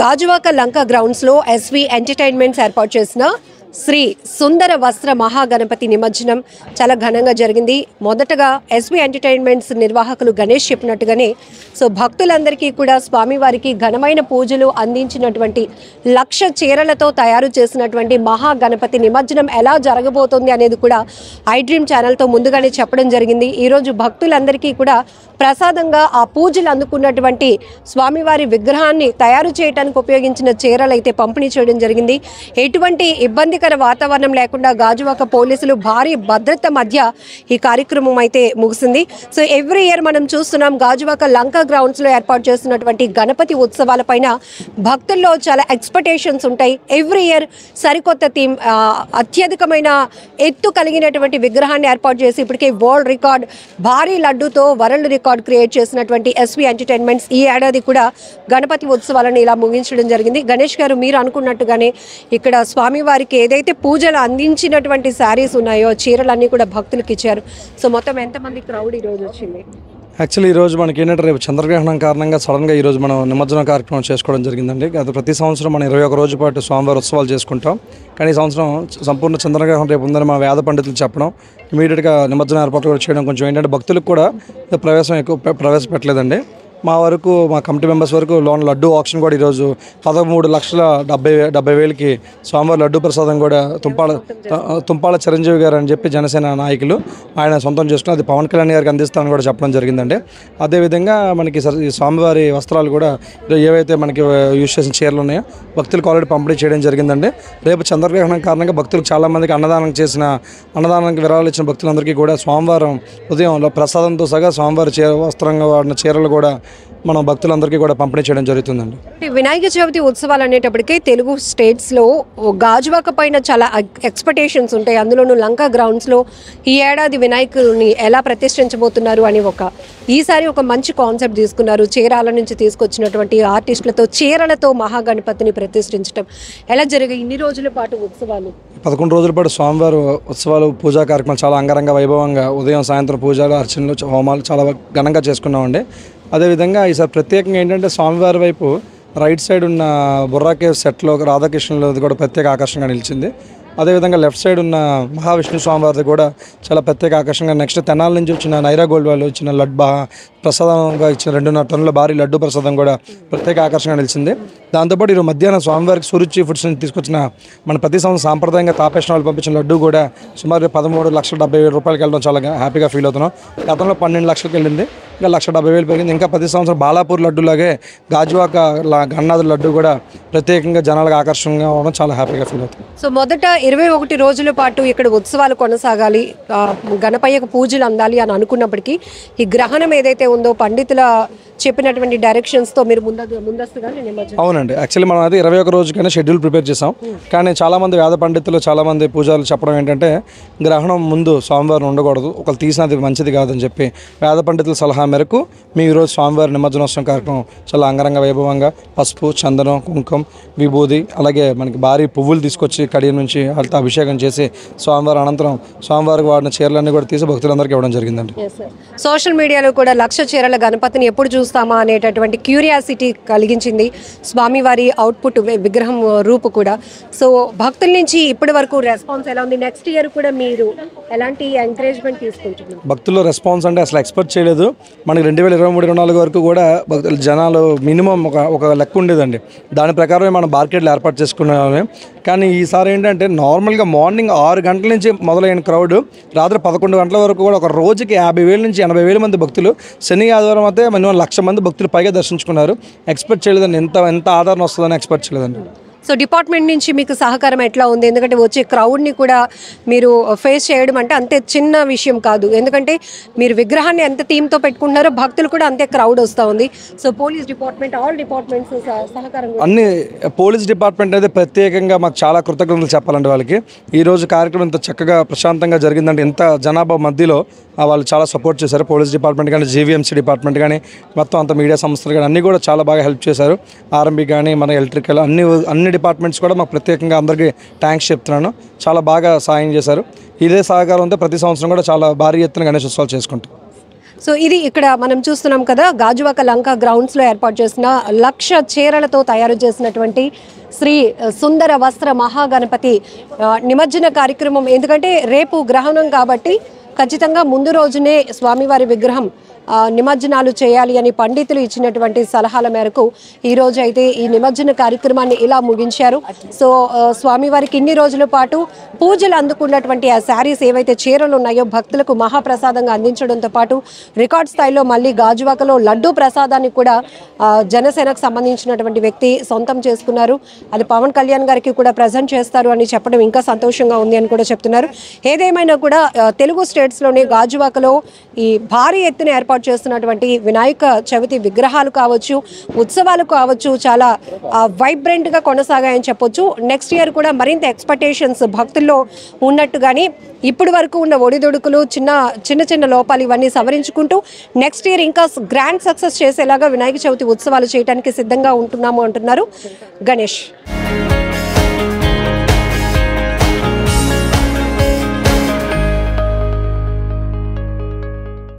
గాజువాక లంక grounds లో SV entertainments ఏర్పాటు చేసిన శ్రీ సుందర వస్త్ర మహాగణపతి నిమజ్జనం చాలా ఘనంగా జరిగింది. మొదటగా ఎస్వి ఎంటర్టైన్మెంట్స్ నిర్వాహకులు గణేష్ చెప్పినట్టుగానే భక్తులందరికీ కూడా స్వామివారికి ఘనమైన పూజలు అందించినటువంటి 1,00,000 చీరలతో తయారు చేసినటువంటి మహాగణపతి నిమజ్జనం ఎలా జరగబోతోంది అనేది కూడా ఐ డ్రీమ్ ఛానల్తో ముందుగానే చెప్పడం జరిగింది. ఈరోజు భక్తులందరికీ కూడా ప్రసాదంగా ఆ పూజలు అందుకున్నటువంటి స్వామివారి విగ్రహాన్ని తయారు చేయడానికి ఉపయోగించిన చీరలు అయితే పంపిణీ చేయడం జరిగింది. ఎటువంటి ఇబ్బందికర వాతావరణం లేకుండా గాజువాక పోలీసులు భారీ భద్రత మధ్య ఈ కార్యక్రమం అయితే ముగిసింది. సో ఎవ్రీ ఇయర్ మనం చూస్తున్నాం గాజువాక లంక గ్రౌండ్స్ లో ఏర్పాటు చేస్తున్నటువంటి గణపతి ఉత్సవాలపైన భక్తుల్లో చాలా ఎక్స్పెక్టేషన్స్ ఉంటాయి. ఎవ్రీ ఇయర్ సరికొత్త థీమ్, అత్యధికమైన ఎత్తు కలిగినటువంటి విగ్రహాన్ని ఏర్పాటు చేసి ఇప్పటికే వరల్డ్ రికార్డ్ భారీ లడ్డూతో వరల్డ్ రికార్డ్ క్రియేట్ చేసినటువంటి ఎస్వి ఎంటర్టైన్మెంట్స్ ఈ ఏడాది కూడా గణపతి ఉత్సవాలను ఇలా ముగించడం జరిగింది. గణేష్ గారు, మీరు అనుకున్నట్టుగానే ఇక్కడ స్వామివారికి ఏదైతే పూజలు అందించినటువంటి శారీస్ ఉన్నాయో చీరలన్నీ కూడా భక్తులకు ఇచ్చారు. సో మొత్తం ఎంతమంది క్రౌడ్ ఈరోజు వచ్చింది? యాక్చువల్లీ ఈరోజు మనకి ఏంటంటే రేపు చంద్రగ్రహణం కారణంగా సడన్గా ఈరోజు మనం నిమజ్జన కార్యక్రమం చేసుకోవడం జరిగిందండి. గత ప్రతి సంవత్సరం మనం 21 రోజుల పాటు స్వామివారి ఉత్సవాలు చేసుకుంటాం. కానీ ఈ సంవత్సరం సంపూర్ణ చంద్రగ్రహణం రేపు ఉందని మా వేద పండితులు చెప్పడం, ఇమీడియట్గా నిమజ్జన ఏర్పాటు కూడా చేయడం కొంచెం ఏంటంటే భక్తులకు కూడా ప్రవేశపెట్టలేదండి. మా వరకు మా కమిటీ మెంబర్స్ వరకు లోన్ లడ్డు ఆప్షన్ కూడా ఈరోజు 13,70,000కి స్వామివారి లడ్డు ప్రసాదం కూడా తుంపాల చిరంజీవి గారు అని చెప్పి జనసేన నాయకులు ఆయన సొంతం చేసుకుని అది పవన్ కళ్యాణ్ గారికి అందిస్తామని కూడా చెప్పడం జరిగిందండి. అదేవిధంగా మనకి స్వామివారి వస్త్రాలు కూడా ఏవైతే మనకి యూజ్ చేసిన చీరలు ఉన్నాయో భక్తులకు ఆల్రెడీ పంపిణీ చేయడం జరిగిందండి. రేపు చంద్రగ్రహణం కారణంగా భక్తులకు చాలామందికి అన్నదానానికి విరాళాలు ఇచ్చిన భక్తులందరికీ కూడా స్వామివారం ఉదయం ప్రసాదంతో సగా స్వామివారి వస్త్రంగా వాడిన చీరలు కూడా మనం భక్తులందరికీ కూడా పంపిణీ చేయడం జరుగుతుందండి. వినాయక చవితి ఉత్సవాలు అనేటప్పటికీ తెలుగు స్టేట్స్లో గాజువాక పైన చాలా ఎక్స్పెక్టేషన్స్ ఉంటాయి. అందులోనూ లంక గ్రౌండ్స్లో ఈ ఏడాది వినాయకుడిని ఎలా ప్రతిష్ఠించబోతున్నారు అని ఈసారి ఒక మంచి కాన్సెప్ట్ తీసుకున్నారు. చీరాల నుంచి తీసుకొచ్చినటువంటి ఆర్టిస్టులతో చీరలతో మహాగణపతిని ప్రతిష్ఠించడం ఎలా జరిగాయి ఇన్ని రోజుల పాటు ఉత్సవాలు? 11 రోజుల పాటు స్వామివారి ఉత్సవాలు పూజా కార్యక్రమాలు చాలా అంగరంగ వైభవంగా ఉదయం సాయంత్రం పూజలు అర్చనలు హోమాలు చాలా ఘనంగా చేసుకున్నామండి. అదేవిధంగా ఈసారి ప్రత్యేకంగా ఏంటంటే స్వామివారి వైపు రైట్ సైడ్ ఉన్న బుర్రా కేవ్ సెట్లో రాధాకృష్ణులది కూడా ప్రత్యేక ఆకర్షణగా నిలిచింది. అదేవిధంగా లెఫ్ట్ సైడ్ ఉన్న మహావిష్ణు స్వామివారిది కూడా చాలా ప్రత్యేక ఆకర్షణగా. నెక్స్ట్ తెనాల నుంచి వచ్చిన నైరా గోల్డ్ వాళ్ళు ఇచ్చిన ప్రసాదంగా ఇచ్చిన 2.5 టన్నుల భారీ లడ్డు ప్రసాదం కూడా ప్రత్యేక ఆకర్షణగా నిలిచింది. దాంతోపాటు ఈరోజు మధ్యాహ్నం స్వామివారికి సురుచి ఫుడ్స్ నుంచి తీసుకొచ్చిన మన ప్రతి సంవత్సరం సాంప్రదాయంగా తాపేసిన వాళ్ళు పంపించిన లడ్డు కూడా సుమారు 13,70,000 రూపాయలకి వెళ్ళడం చాలా హ్యాపీగా ఫీల్ అవుతున్నాం. గతంలో 12 లక్షలకు వెళ్ళింది, ఇంకా 1,70,000 పెరిగింది. ఇంకా ప్రతి సంవత్సరం బాలాపూర్ లడ్డులాగే గాజువాక గన్నాథుల లడ్డు కూడా ప్రత్యేకంగా జనాలకు ఆకర్షణగా ఉండడం చాలా హ్యాపీగా ఫీల్ అవుతుంది. సో మొదట 21 రోజుల పాటు ఇక్కడ ఉత్సవాలు కొనసాగాలి, గణపయ్యకు పూజలు అందాలి అని అనుకున్నప్పటికీ ఈ గ్రహణం ఏదైతే ఉందో పండితుల చెప్పినటువంటి డైరెక్షన్స్తో మీరు ముందస్తుగా అవునండి. యాక్చువల్లీ మనం అది 21 రోజుకైనా షెడ్యూల్ ప్రిపేర్ చేసాం. కానీ చాలామంది వేద పండితులు చాలామంది పూజలు చెప్పడం ఏంటంటే గ్రహణం ముందు స్వామివారిని ఉండకూడదు, ఒకళ్ళు తీసినది మంచిది కాదని చెప్పి వేద పండితుల సలహా మేరకు మేము ఈరోజు స్వామివారి నిమజ్జనోత్సవం కార్యక్రమం చాలా అంగరంగ వైభవంగా పసుపు, చందనం, కుంకుమ, విభూది అలాగే మనకి భారీ పువ్వులు తీసుకొచ్చి కడియం నుంచి వాళ్ళతో అభిషేకం చేసి స్వామివారి అనంతరం స్వామివారికి వాడిన చీరలన్నీ కూడా తీసి భక్తులందరికీ ఇవ్వడం జరిగిందండి. సోషల్ మీడియాలో కూడా 1,00,000 చీరల గణపతిని ఎప్పుడు చూస్తామా అనేటటువంటి క్యూరియాసిటీ కలిగించింది స్వామివారి అవుట్పుట్ విగ్రహం రూపు కూడా. సో భక్తుల నుంచి ఇప్పటి వరకు రెస్పాన్స్ ఎలా ఉంది? నెక్స్ట్ ఇయర్ కూడా మీరు ఎలాంటి ఎంకరేజ్మెంట్ తీసుకుంటున్నారు? భక్తుల రెస్పాన్స్ అంటే అసలు ఎక్స్పెక్ట్ చేయలేదు. మనకి 2023-24 వరకు కూడా భక్తులు జనాలు మినిమం ఒక లెక్క ఉండేదండి. దాని ప్రకారమే మనం మార్కెట్లు ఏర్పాటు చేసుకున్నామే. కానీ ఈసారి ఏంటంటే నార్మల్గా మార్నింగ్ 6 గంటల నుంచి మొదలైన క్రౌడ్ రాత్రి 11 గంటల వరకు కూడా ఒక రోజుకి 50,000 నుంచి 80,000 మంది భక్తులు, శని ఆదివారం అయితే మినిమం 1,00,000 మంది భక్తులు పైగా దర్శించుకున్నారు. ఎక్స్పెక్ట్ చేయలేదండి, ఎంత ఆదరణ వస్తుందని ఎక్స్పెక్ట్ చేయలేదండి. సో డిపార్ట్మెంట్ నుంచి మీకు సహకారం ఎట్లా ఉంది? ఎందుకంటే వచ్చే క్రౌడ్ని కూడా మీరు ఫేస్ చేయడం అంటే అంతే చిన్న విషయం కాదు. ఎందుకంటే మీరు విగ్రహాన్ని ఎంత థీమ్తో పెట్టుకుంటున్నారో భక్తులు కూడా అంతే క్రౌడ్ వస్తూ ఉంది. So police department, all departments సహకారం, అన్ని పోలీస్ డిపార్ట్మెంట్ అయితే ప్రత్యేకంగా మాకు చాలా కృతజ్ఞతలు చెప్పాలండి. వాళ్ళకి ఈరోజు కార్యక్రమం ఇంత చక్కగా ప్రశాంతంగా జరిగిందంటే ఇంత జనాభా మధ్యలో వాళ్ళు చాలా సపోర్ట్ చేశారు. పోలీస్ డిపార్ట్మెంట్ కానీ, జీవీఎంసీ డిపార్ట్మెంట్ కానీ, మొత్తం అంత మీడియా సంస్థలు కానీ అన్నీ కూడా చాలా బాగా హెల్ప్ చేశారు. ఆర్ఎంబీ కానీ, మన ఎలక్ట్రికల్ అన్ని డిపార్ట్మెంట్స్ కూడా మాకు ప్రత్యేకంగా అందరికీ థ్యాంక్స్ చెప్తున్నాను. చాలా బాగా సాయం చేశారు. ఇదే సహకారంతో ప్రతి సంవత్సరం కూడా చాలా భారీ ఎత్తున గణేశోత్సవాలు చేసుకుంటాం. సో ఇది ఇక్కడ మనం చూస్తున్నాం కదా, గాజువాక లంక గ్రౌండ్స్లో ఏర్పాటు చేసిన 1,00,000 చీరలతో తయారు చేసినటువంటి శ్రీ సుందర వస్త్ర మహాగణపతి నిమజ్జన కార్యక్రమం. ఎందుకంటే రేపు గ్రహణం కాబట్టి ఖచ్చితంగా ముందు రోజునే స్వామివారి విగ్రహం నిమజ్జనాలు చేయాలి అని పండితులు ఇచ్చినటువంటి సలహాల మేరకు ఈ రోజు అయితే ఈ నిమజ్జన కార్యక్రమాన్ని ఇలా ముగించారు. సో స్వామివారికి ఇన్ని రోజుల పాటు పూజలు అందుకున్నటువంటి ఆ శారీస్ ఏవైతే చీరలు ఉన్నాయో భక్తులకు మహాప్రసాదంగా అందించడంతో పాటు రికార్డ్ స్థాయిలో మళ్ళీ గాజువాకలో లడ్డూ ప్రసాదాన్ని కూడా జనసేనకు సంబంధించినటువంటి వ్యక్తి సొంతం చేసుకున్నారు. అది పవన్ కళ్యాణ్ గారికి కూడా ప్రజెంట్ చేస్తారు అని చెప్పడం ఇంకా సంతోషంగా ఉంది అని కూడా చెప్తున్నారు. ఏదేమైనా కూడా తెలుగు స్టేట్స్లోనే గాజువాకలో ఈ భారీ ఎత్తున ఏర్పాటు చేస్తున్నటువంటి వినాయక చవితి విగ్రహాలు కావచ్చు, ఉత్సవాలు కావచ్చు, చాలా వైబ్రెంట్గా కొనసాగాయని చెప్పొచ్చు. నెక్స్ట్ ఇయర్ కూడా మరింత ఎక్స్పెక్టేషన్స్ భక్తుల్లో ఉన్నట్టుగాని ఇప్పటి వరకు ఉన్న ఒడిదొడుకులు చిన్న లోపాలు ఇవన్నీ సవరించుకుంటూ నెక్స్ట్ ఇయర్ ఇంకా గ్రాండ్ సక్సెస్ చేసేలాగా వినాయక చవితి ఉత్సవాలు చేయడానికి సిద్ధంగా ఉంటున్నాము అంటున్నారు గణేష్.